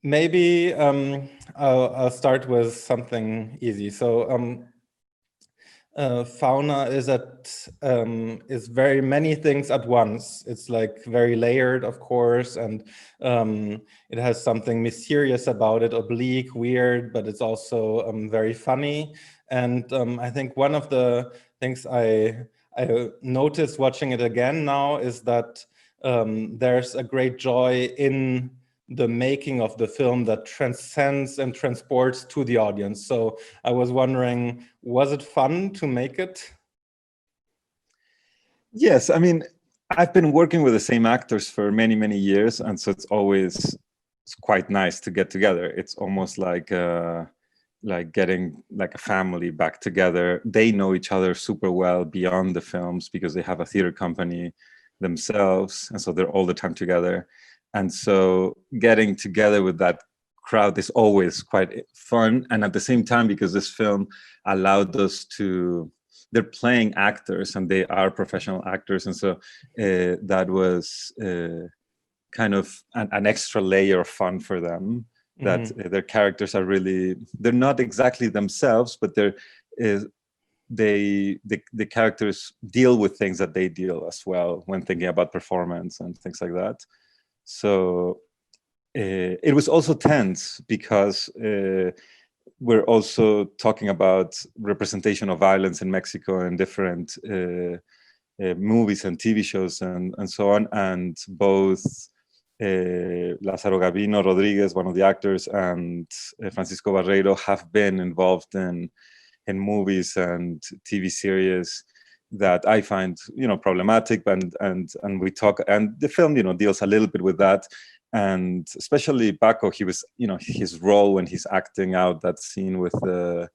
maybe I'll start with something easy. So FAUNA is very many things at once. It's like very layered, of course, and it has something mysterious about it, oblique, weird, but it's also very funny. And I think one of the things I noticed watching it again now is that there's a great joy in the making of the film that transcends and transports to the audience. So I was wondering, was it fun to make it? Yes, I mean, I've been working with the same actors for many, many years, and so it's quite nice to get together. It's almost like getting like a family back together. They know each other super well beyond the films because they have a theater company themselves, and so they're all the time together. And so getting together with that crowd is always quite fun. And at the same time, because this film allowed us to, they're playing actors and they are professional actors. And so that was kind of an extra layer of fun for them, that their characters are really, they're not exactly themselves, but the characters deal with things that they deal as well when thinking about performance and things like that. So it was also tense because we're also talking about representation of violence in Mexico in different movies and TV shows and so on. And both Lázaro Gavino Rodriguez, one of the actors, and Francisco Barreiro have been involved in movies and TV series that I find, problematic, and we talk, and the film, deals a little bit with that, and especially Paco, he was, his role when he's acting out that scene with the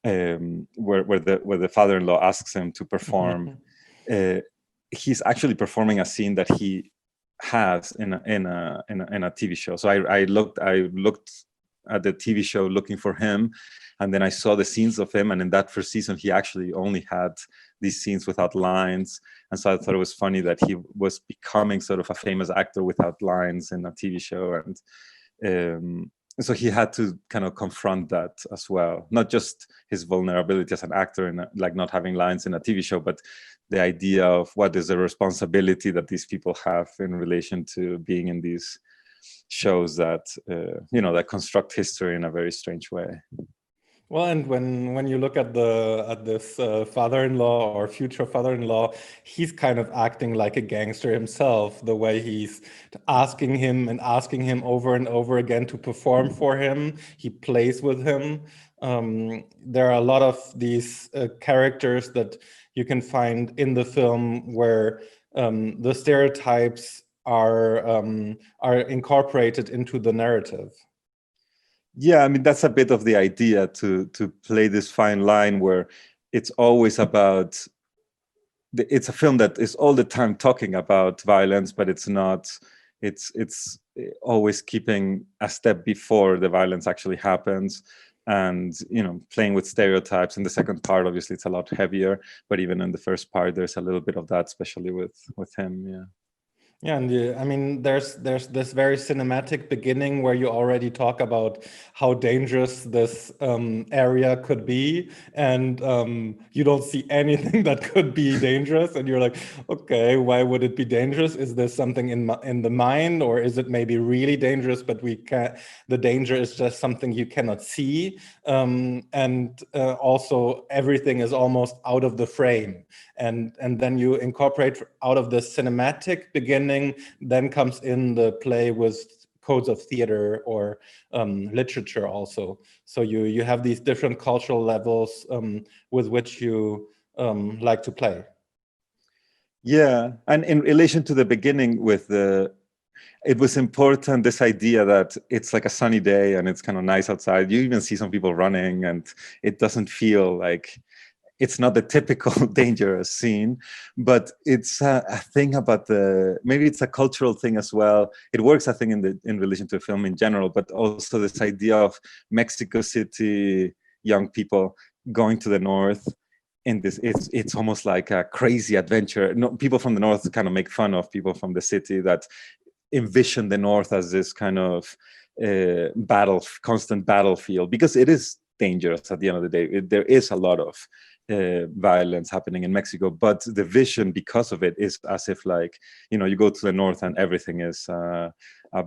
where the father-in-law asks him to perform. He's actually performing a scene that he has in a TV show. So I looked at the TV show looking for him, and then I saw the scenes of him, and in that first season he actually only had these scenes without lines, and so I thought it was funny that he was becoming sort of a famous actor without lines in a TV show, and so he had to kind of confront that as well, not just his vulnerability as an actor and like not having lines in a TV show, but the idea of what is the responsibility that these people have in relation to being in these shows that that construct history in a very strange way. Well, and when you look at this father-in-law or future father-in-law, he's kind of acting like a gangster himself. The way he's asking him over and over again to perform for him, he plays with him. There are a lot of these characters that you can find in the film where the stereotypes are incorporated into the narrative. Yeah, I mean, that's a bit of the idea, to play this fine line where it's always about, it's a film that is all the time talking about violence, but it's not, it's always keeping a step before the violence actually happens, and playing with stereotypes. In the second part, obviously it's a lot heavier, but even in the first part there's a little bit of that, especially with him. Yeah, and I mean, there's this very cinematic beginning where you already talk about how dangerous this area could be, and you don't see anything that could be dangerous, and you're like, okay, why would it be dangerous? Is there something in the mind, or is it maybe really dangerous, but we can't? The danger is just something you cannot see, and also everything is almost out of the frame, and then you incorporate out of the cinematic beginning. Then comes in the play with codes of theater or literature also. So you have these different cultural levels with which you like to play. Yeah, and in relation to the beginning with it was important, this idea that it's like a sunny day and it's kind of nice outside. You even see some people running, and it doesn't feel like, it's not the typical dangerous scene, but it's a thing about maybe it's a cultural thing as well. It works, I think, in relation to a film in general, but also this idea of Mexico City young people going to the north in this, it's almost like a crazy adventure. No, people from the north kind of make fun of people from the city that envision the north as this kind of constant battlefield, because it is dangerous at the end of the day. There is a lot of violence happening in Mexico, but the vision because of it is as if, like, you go to the north and everything is a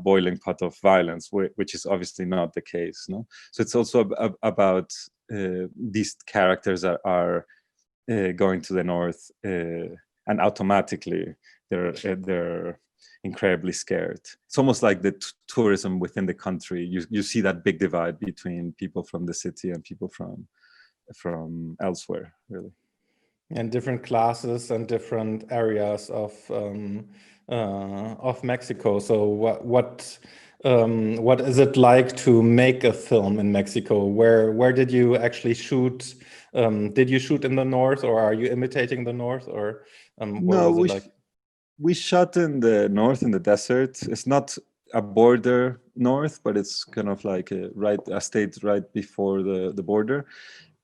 boiling pot of violence, which is obviously not the case. No, so it's also about these characters that are going to the north, and automatically they're incredibly scared. It's almost like the tourism within the country. You see that big divide between people from the city and people from elsewhere, really. And different classes and different areas of Mexico. So what is it like to make a film in Mexico? Where did you actually shoot? Did you shoot in the north, or are you imitating the north, or what was it like? We shot in the north, in the desert. It's not a border north, but it's kind of like a state right before the border.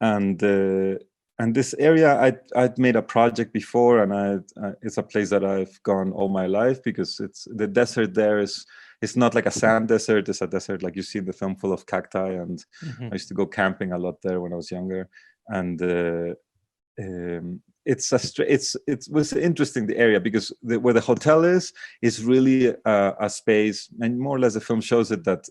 And this area, I'd made a project before, and it's a place that I've gone all my life, because the desert there it's not like a sand desert. It's a desert like you see in the film, full of cacti. And I used to go camping a lot there when I was younger. And it was interesting, the area, because where the hotel is really a space, and more or less the film shows it, that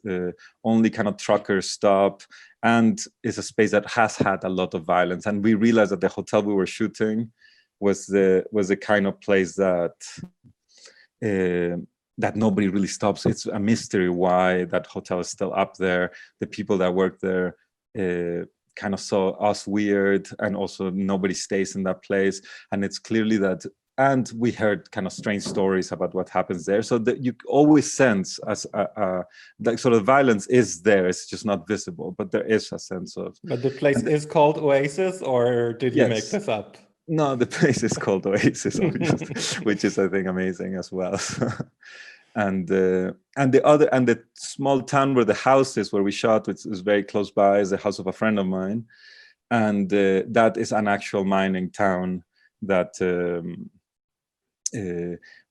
only kind of truckers stop, and it's a space that has had a lot of violence. And we realized that the hotel we were shooting was the kind of place that nobody really stops. It's a mystery why that hotel is still up there. The people that work there kind of saw us weird, and also nobody stays in that place. And it's clearly that, and we heard kind of strange stories about what happens there. So that you always sense as that sort of violence is there. It's just not visible, but there is a sense of. But the place is called Oasis, or did you make this up? No, the place is called Oasis, which is, I think, amazing as well. And the small town where the house is, where we shot, which is very close by, is the house of a friend of mine, and that is an actual mining town that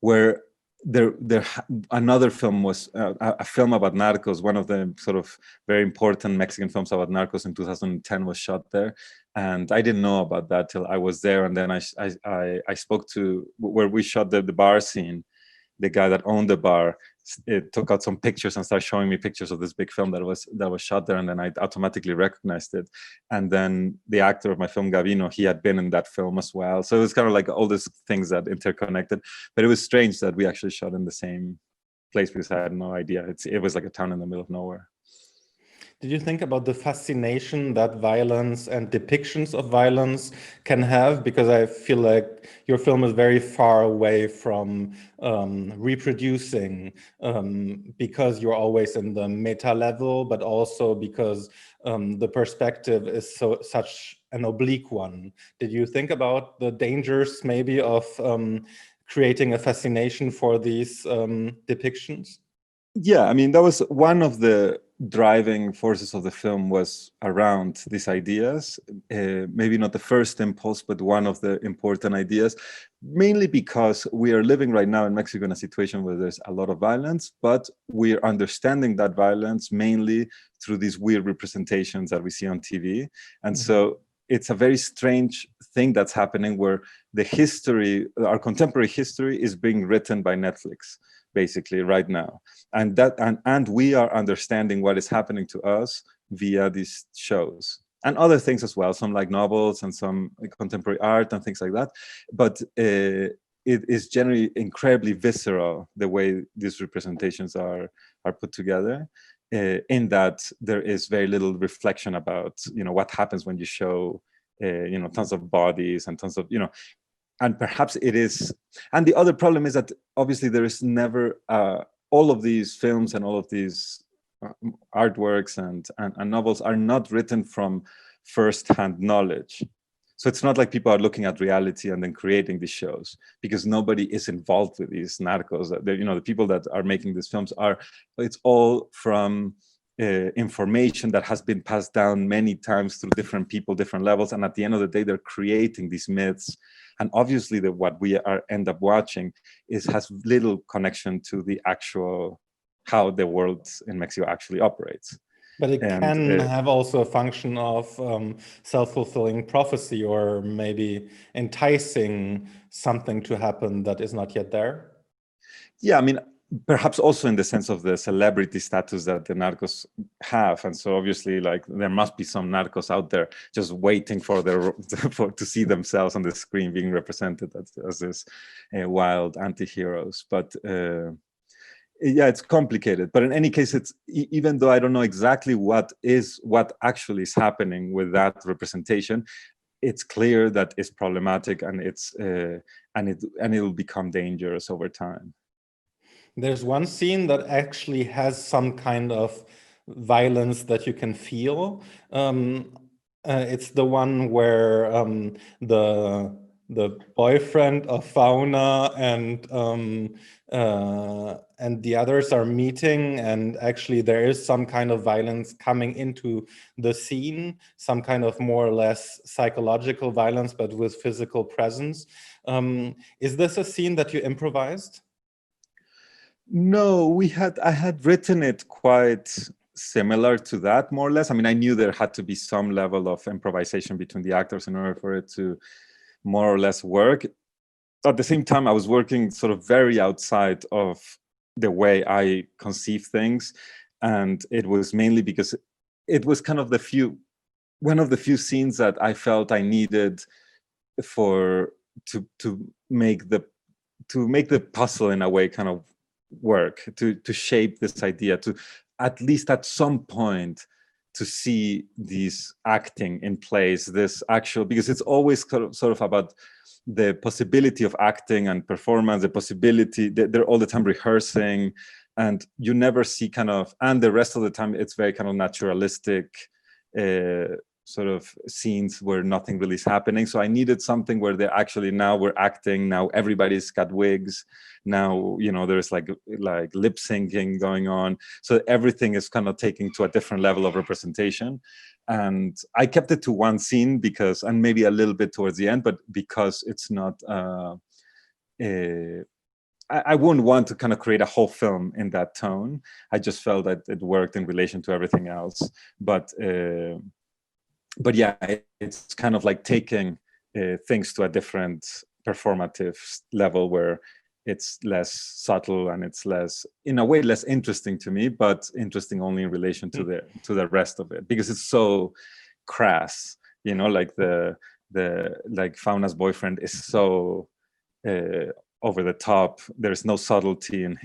where there another film was a film about narcos. One of the sort of very important Mexican films about narcos in 2010 was shot there, and I didn't know about that till I was there. And then I spoke to where we shot the bar scene. The guy that owned the bar took out some pictures and started showing me pictures of this big film that was shot there, and then I automatically recognized it. And then the actor of my film, Gavino, he had been in that film as well. So it was kind of like all these things that interconnected. But it was strange that we actually shot in the same place, because I had no idea. It was like a town in the middle of nowhere. Did you think about the fascination that violence and depictions of violence can have? Because I feel like your film is very far away from reproducing, because you're always in the meta level, but also because the perspective is such an oblique one. Did you think about the dangers maybe of creating a fascination for these depictions? Yeah, I mean, that was one of the driving forces of the film, was around these ideas. Maybe not the first impulse, but one of the important ideas, mainly because we are living right now in Mexico in a situation where there's a lot of violence, but we're understanding that violence mainly through these weird representations that we see on TV. And so it's a very strange thing that's happening, where the history, our contemporary history, is being written by Netflix, basically, right now. And we are understanding what is happening to us via these shows and other things as well, some like novels and some contemporary art and things like that. But it is generally incredibly visceral, the way these representations are put together, in that there is very little reflection about, what happens when you show, tons of bodies and tons of, and perhaps it is. And the other problem is that obviously there is never all of these films and all of these artworks and novels are not written from first-hand knowledge. So it's not like people are looking at reality and then creating these shows, because nobody is involved with these narcos. The people that are making these films it's all from information that has been passed down many times through different people, different levels. And at the end of the day, they're creating these myths. And obviously what we end up watching has little connection to the actual how the world in Mexico actually operates. But it And can have also a function of self-fulfilling prophecy, or maybe enticing something to happen that is not yet there. yeah, I mean, perhaps also in the sense of the celebrity status that the narcos have, and so obviously, like, there must be some narcos out there just waiting for their to see themselves on the screen being represented as this wild anti-heroes. But yeah, it's complicated. But in any case, it's even though I don't know exactly what actually is happening with that representation, it's clear that it's problematic, and it'll become dangerous over time. There's one scene that actually has some kind of violence that you can feel. It's the one where the boyfriend of Fauna and the others are meeting, and actually there is some kind of violence coming into the scene, some kind of more or less psychological violence, but with physical presence. Is this a scene that you improvised? No, I had written it quite similar to that, more or less. I mean, I knew there had to be some level of improvisation between the actors in order for it to more or less work. At the same time, I was working sort of very outside of the way I conceive things. And it was mainly because it was kind of one of the few scenes that I felt I needed to make the puzzle in a way kind of work, to shape this idea, to at least at some point to see these acting in place, this actual, because it's always sort of about the possibility of acting and performance, the possibility that they're all the time rehearsing, and you never see and the rest of the time it's very kind of naturalistic sort of scenes where nothing really is happening. So I needed something where they actually, now we're acting, now everybody's got wigs, now there's like lip syncing going on, so everything is kind of taking to a different level of representation. And I kept it to one scene and maybe a little bit towards the end, but because it's not I wouldn't want to kind of create a whole film in that tone. I just felt that it worked in relation to everything else. But yeah, it's kind of like taking things to a different performative level where it's less subtle and it's in a way less interesting to me, but interesting only in relation to the rest of it, because it's so crass, like like Fauna's boyfriend is so over the top. There's no subtlety in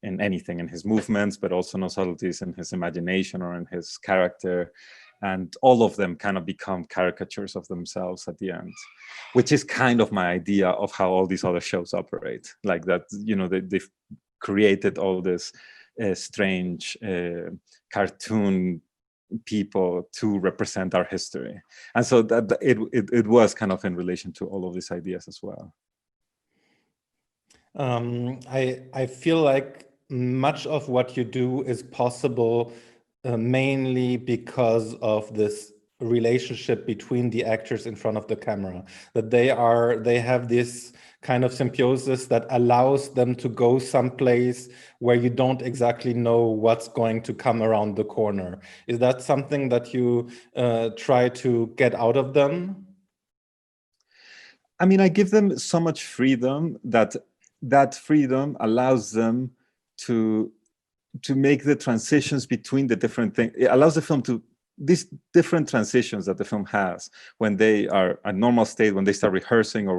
anything, in his movements, but also no subtleties in his imagination or in his character. And all of them kind of become caricatures of themselves at the end, which is kind of my idea of how all these other shows operate. Like that, they've created all this strange cartoon people to represent our history. And so that it was kind of in relation to all of these ideas as well. I feel like much of what you do is possible mainly because of this relationship between the actors in front of the camera, that they have this kind of symbiosis that allows them to go someplace where you don't exactly know what's going to come around the corner. Is that something that you try to get out of them? I mean, I give them so much freedom that freedom allows them to make the transitions between the different things. It allows the film to, these different transitions that the film has when they are a normal state, when they start rehearsing, or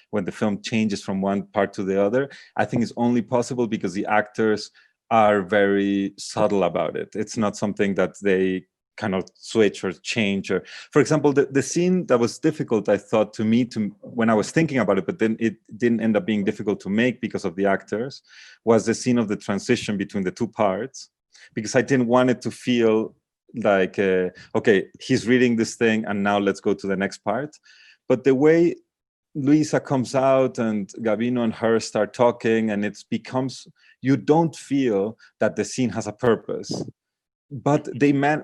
when the film changes from one part to the other, I think is only possible because the actors are very subtle about it. It's not something that they kind of switch or change. Or, for example, the scene that was difficult, I thought, to me, when I was thinking about it, but then it didn't end up being difficult to make because of the actors, was the scene of the transition between the two parts, because I didn't want it to feel like, okay, he's reading this thing and now let's go to the next part. But the way Luisa comes out and Gavino and her start talking, and it becomes, you don't feel that the scene has a purpose. but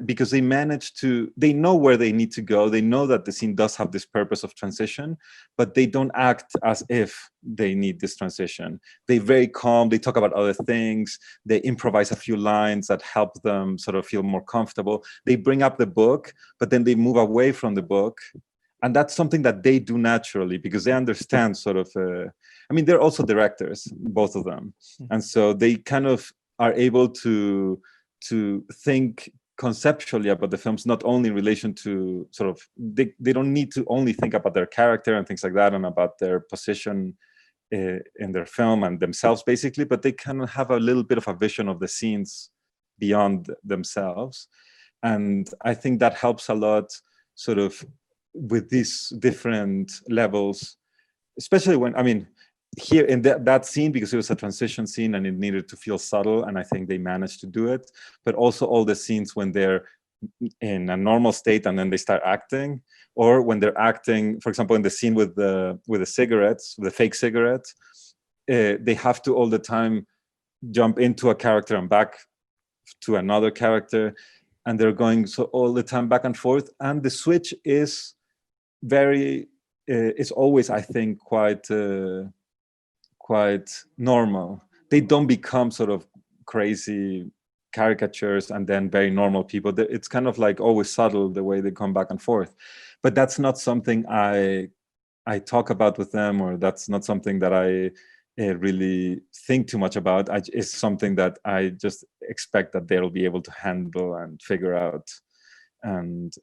because they manage to, they know where they need to go. They know that the scene does have this purpose of transition, but they don't act as if they need this transition. They're very calm. They talk about other things. They improvise a few lines that help them sort of feel more comfortable. They bring up the book, but then they move away from the book. And that's something that they do naturally because they understand sort of, I mean, they're also directors, both of them. And so they kind of are able to think conceptually about the films, not only in relation to sort of, they don't need to only think about their character and things like that and about their position in their film and themselves basically, but they kind of have a little bit of a vision of the scenes beyond themselves. And I think that helps a lot sort of with these different levels, especially when, I mean, here in that scene, because it was a transition scene and it needed to feel subtle, and I think they managed to do it, but also all the scenes when they're in a normal state and then they start acting, or when they're acting, for example, in the scene with the cigarettes, the fake cigarettes, they have to all the time jump into a character and back to another character, and they're going so all the time back and forth, and the switch is very, it's always, I think, quite normal. They don't become sort of crazy caricatures and then very normal people. It's kind of like always subtle the way they come back and forth. But that's not something I talk about with them, or that's not something that I really think too much about. It's something that I just expect that they'll be able to handle and figure out. And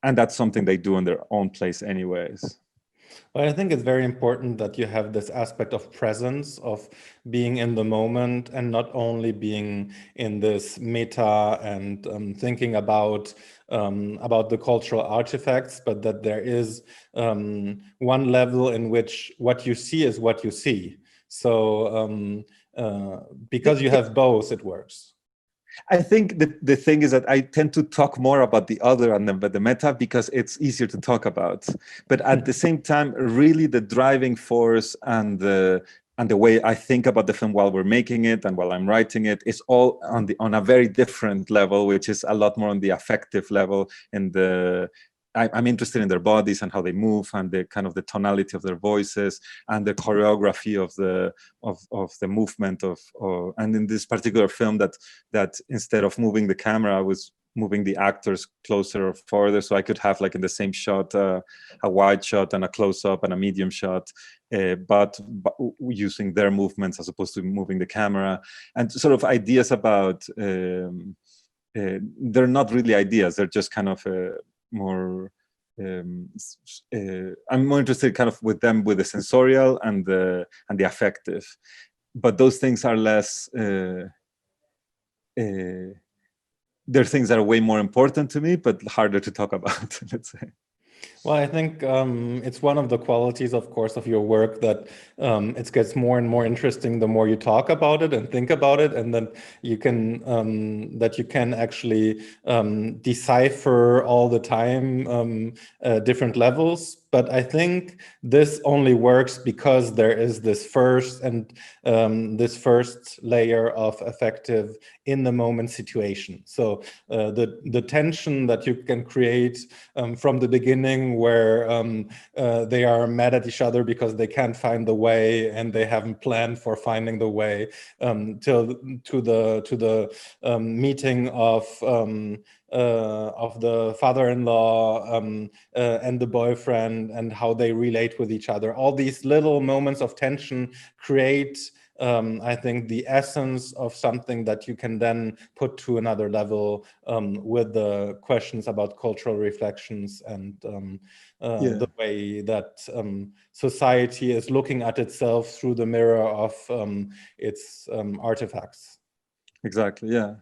that's something they do in their own place anyways. Well, I think it's very important that you have this aspect of presence, of being in the moment, and not only being in this meta and thinking about the cultural artifacts, but that there is one level in which what you see is what you see. So because you have both, it works. I think the thing is that I tend to talk more about the other and the meta because it's easier to talk about. But at the same time, really the driving force and the way I think about the film while we're making it and while I'm writing it is all on a very different level, which is a lot more on the affective level. I'm interested in their bodies and how they move and the kind of the tonality of their voices and the choreography of the movement and in this particular film that instead of moving the camera, I was moving the actors closer or farther, so I could have like in the same shot a wide shot and a close-up and a medium shot, but using their movements as opposed to moving the camera, and sort of ideas about they're not really ideas, they're just kind of more I'm more interested kind of with them with the sensorial and the affective, but those things are less they're things that are way more important to me but harder to talk about. Let's say. Well, I think it's one of the qualities, of course, of your work that it gets more and more interesting the more you talk about it and think about it, and then you can actually decipher all the time different levels. But I think this only works because there is this first layer of affective in the moment situation. So the tension that you can create from the beginning, where they are mad at each other because they can't find the way and they haven't planned for finding the way, to the meeting of the father-in-law and the boyfriend, and how they relate with each other. All these little moments of tension create, I think, the essence of something that you can then put to another level with the questions about cultural reflections and the way that society is looking at itself through the mirror of its artifacts. Exactly, yeah.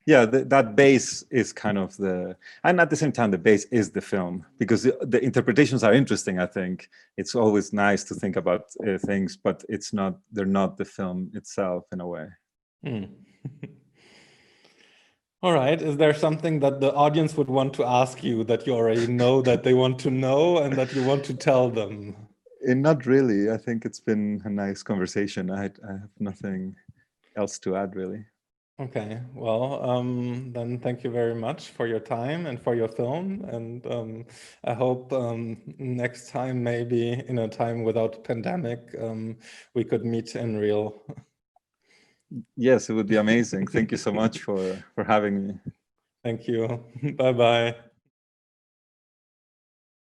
Yeah, that base is kind of and at the same time, the base is the film, because the interpretations are interesting. I think it's always nice to think about things, but they're not the film itself in a way. All right. Is there something that the audience would want to ask you that you already know that they want to know and that you want to tell them? Not really. I think it's been a nice conversation. I have nothing else to add, really. Okay, well, then thank you very much for your time and for your film. And I hope next time, maybe in a time without pandemic, we could meet in real. Yes, it would be amazing. Thank you so much for having me. Thank you. Bye-bye.